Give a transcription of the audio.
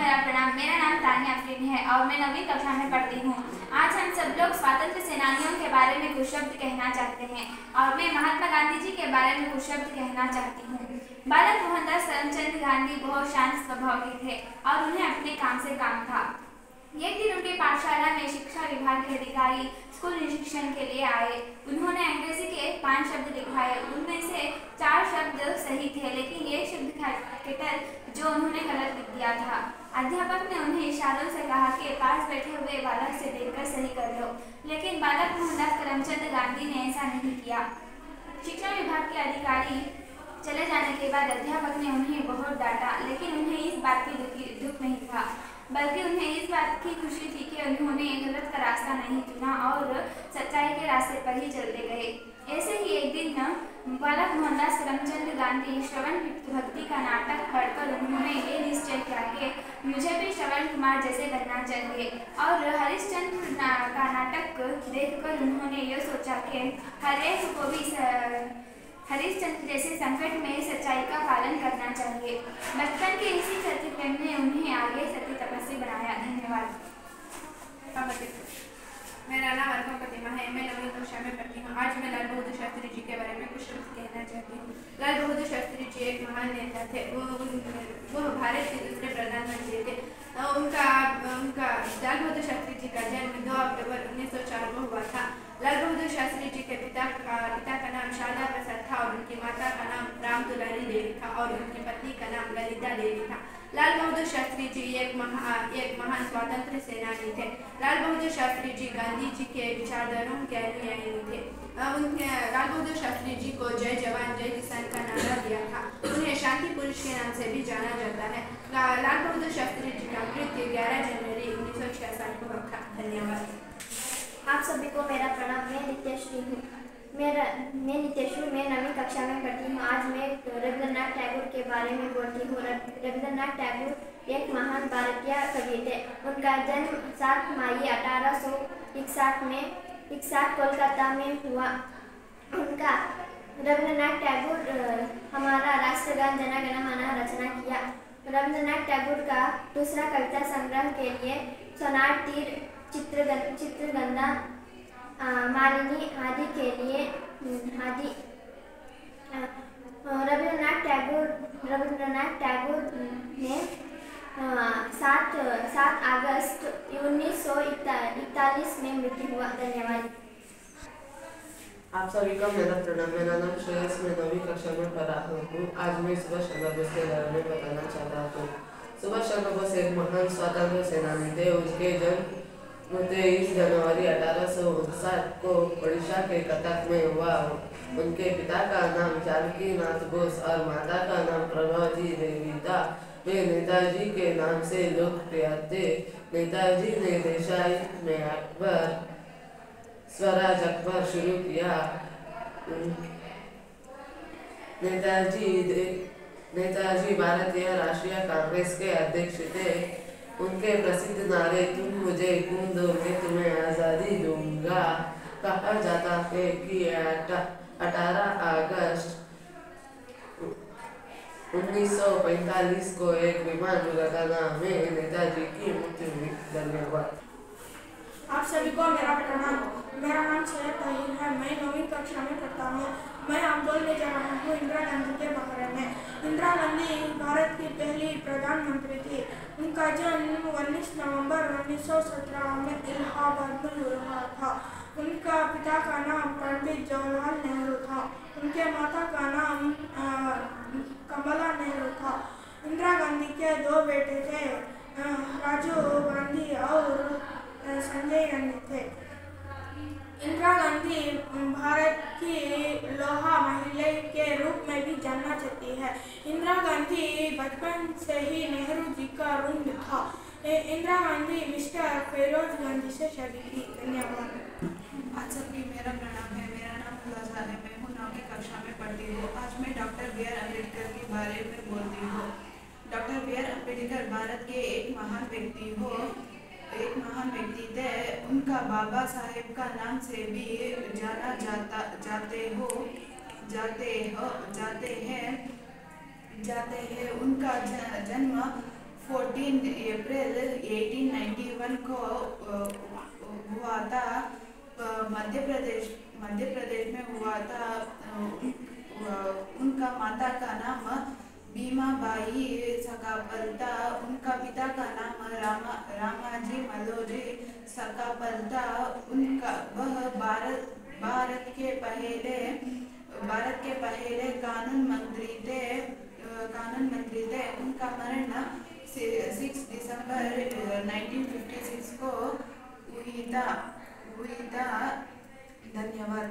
मेरा प्रणाम। मेरा नाम तानिया अफरीन है और मैं 9वीं कक्षा में पढ़ती हूँ। आज हम सब लोग स्वतंत्र सेनानियों के बारे में कुछ शब्द कहना चाहते हैं और मैं महात्मा गांधी जी के बारे में कुछ शब्द कहना चाहती हूँ। बालक मोहनदास करमचंद गांधी बहुत शांत स्वभाव के थे और उन्हें अपने काम से काम था। एक दिन उनके पाठशाला में शिक्षा विभाग के अधिकारी स्कूल निरीक्षण के लिए आए। उन्होंने अंग्रेजी के 5 शब्द लिखवाए। उनमें से 4 शब्द सही थे, लेकिन एक शब्द कैपिटल जो उन्होंने गलत लिख दिया था। अध्यापक ने उन्हें इशारों से कहा कि पास बैठे हुए बालक से देखकर सही कर लो, लेकिन बालक मोहनदास करमचंद गांधी ने ऐसा नहीं किया। शिक्षा विभाग के अधिकारी चले जाने के बाद अध्यापक ने उन्हें बहुत डांटा, लेकिन उन्हें इस बात की दुख नहीं था, बल्कि उन्हें इस बात की खुशी थी कि उन्होंने गलत का रास्ता नहीं चुना और सच्चाई के रास्ते पर ही चलते गए। ऐसे ही एक दिन बालक मोहनदास करमचंद गांधी श्रवण भक्ति का नाटक पढ़कर उन्होंने ये निश्चय किया कि मुझे भी श्रवण कुमार जैसे बनना चाहिए और हरिश्चंद्र का नाटक देखकर उन्होंने ये सोचा कि हर एक को भी हरिश्चंद्र जैसे संकट में सच्चाई का पालन करना चाहिए। बचपन के इसी सत्य प्रेम ने उन्हें आगे सत्य तपस्वी बनाया। धन्यवाद। मेरा नाम अर्घा प्रतिमा है। मैं 9वीं कक्षा में पढ़ती हूँ। आज मैं लाल बहादुर शास्त्री जी के बारे में कुछ शब्द कहना चाहती हूँ। लाल बहादुर शास्त्री जी एक महान नेता थे। वो भारत के दूसरे प्रधानमंत्री थे। उनका लाल बहादुर शास्त्री जी का जन्म 2 अक्टूबर 1904 को हुआ था। लाल बहादुर शास्त्री जी के पिता का नाम शारदा प्रसाद था और उनकी माता का नाम राम दुलारी देवी था और उनकी पत्नी का नाम ललिता देवी था। लाल बहादुर शास्त्री जी एक महान स्वतंत्र सेनानी थे। लाल बहादुर शास्त्री जी गांधी जी के विचारधाराओं के अनुयायी थे। लाल बहादुर शास्त्री जी को जय जवान जय किसान का नारा दिया था। उन्हें शांति पुरुष के नाम से भी जाना जाता है। लाल बहादुर शास्त्री जी का मृत्यु 11 जनवरी 1966 को हुआ था। धन्यवाद। आप सभी को मेरा प्रणाम। मैं नित्यश्री हूँ। मैं 9वीं कक्षा में पढ़ती हूँ। आज मैं रविंद्रनाथ टैगोर के बारे में बोलती हूँ। रविंद्रनाथ टैगोर एक महान भारतीय कवि थे। उनका जन्म 7 मई 1861 में कोलकाता में हुआ। रविंद्रनाथ टैगोर हमारा राष्ट्रगान जन गण मन रचना किया। रविंद्रनाथ टैगोर का दूसरा कविता संग्रह के लिए सोनार तीर, चित्रगंधा, मालिनी आदि के लिए रविंद्रनाथ टैगोर ने 7 अगस्त 1941 में मृत्यु हुआ। धन्यवाद। आप सभी का मेरा प्रणाम। मेरा नाम श्रेयस, मैं 9वीं कक्षा में पढ़ रहा हूँ। आज मैं सुभाष चंद्र बोस के बारे में बताना चाह रहा हूँ। सुभाष चंद्र बोस एक महान स्वतंत्र सेनानी थे। उनके जन्म 23 जनवरी 1859 को ओडिशा के कटक में हुआ। उनके पिता का नाम जानकी नाथ बोस और माता का नाम प्रभावती देवी था। वे नेताजी के नाम से लोकप्रिय थे। नेताजी ने देशाहित में स्वराज अखबार शुरू किया। नेताजी भारतीय राष्ट्रीय कांग्रेस के अध्यक्ष थे। उनके प्रसिद्ध नारे तुम मुझे खून दो मैं तुम्हें आज़ादी दूंगा। कहा जाता है कि 18 अगस्त 1945 को एक विमान दुर्घटना में नेताजी की मृत्यु हुई। धन्यवाद। आप सभी को मेरा प्रणाम। मेरा नाम सैयद ताहिर है। मैं 9वीं कक्षा में पढ़ता हूँ। मैं आप बोलने जा रहा हूँ इंदिरा गांधी के बारे में। इंदिरा गांधी भारत की पहली प्रधानमंत्री थी। उनका जन्म 19 नवंबर 1917 में इलाहाबाद में हुआ था। उनका पिता का नाम पंडित जवाहरलाल नेहरू था। उनके माता का नाम कमला नेहरू था। इंदिरा गांधी के 2 बेटे थे, राजीव गांधी और संजय गांधी थे। इंदिरा गांधी भारत की लोहा महिला के रूप में भी जाना जाती है। इंदिरा गांधी बचपन से ही नेहरू जी का ऋण था। इंदिरा गांधी मिस्टर फिरोज गांधी से शादी की। धन्यवाद। आज सभी मेरा प्रणाम है। मेरा नाम खुलासा है। मैं हूँ 9वीं कक्षा में पढ़ती हूँ। आज मैं डॉक्टर बी आर अम्बेडकर के बारे में बोलती हूँ। Doctor B R Ambedkar Bharat के एक महान व्यक्ति थे। उनका बाबा साहेब का नाम से भी जाना जाते हैं। उनका जन्म 14 अप्रैल 1891 को हुआ था। मध्य प्रदेश में हुआ था। उनका माता का नाम भीमाबाई सकापल था। उनका पिता का नाम रामाजी मलोजी सकापल था। वह भारत के पहले कानून मंत्री थे। उनका मरण 6 दिसंबर 1956 को हुई था। धन्यवाद।